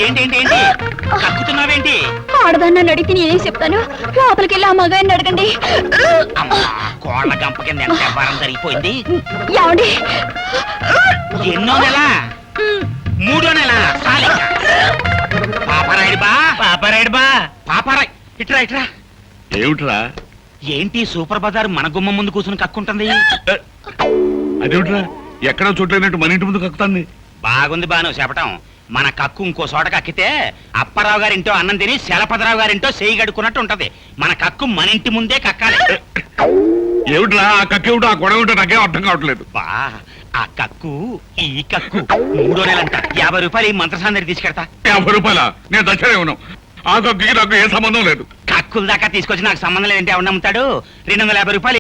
ఏంటి కక్కుతున్నావేంటి? ఆడదాన్ని అడిగితే నేనేం చెప్తాను? లోపలికి వెళ్ళి ఆ మగాన్ని అడగండి. కోళ్ళ గంప కింద ఎంత వ్యాపారం జరిగిపోయింది. ఏమండి? ఎన్నో నెల? 3వ నెల. పాపారాయుడు ఇట్రా ఇట్రా. ఏమిట్రా? ఏంటి సూపర్ బజార్ మన గుమ్మ ముందు కూర్చుని కక్కుంటుంది? అదేమిట్రా? ఎక్కడో చోట్లైనట్టు మన ఇంటి ముందు కక్కుతాంది. బాగుంది బాను చెప్పటం. మన కక్కు ఇంకో చోట కక్కితే అప్పారావు గారింటో అన్నం తిని శలపతిరావు గారింటో చేయి గడుకున్నట్టు ఉంటది. మన కక్కు మన ఇంటి ముందే కక్కాలి. ఏమిట్రా? ఆ కక్కేమిటో ఆ గొడవ ఏమిటో నాకేం అర్థం కావట్లేదు. బా ఆ కక్కు ఈ కక్కు 3వ నెలంట. 50 రూపాయలు ఈ మంత్రసాందరి తీసుకెడతా. 50 రూపాయల? నేను దచ్చనే ఉన్నాను. ఆ కక్కుకి నాకు ఏ సంబంధం లేదు. కక్కుల దాకా తీసుకొచ్చి నాకు సంబంధం లేదంటే ఎవరు నమ్ముతాడు? 250 రూపాయలు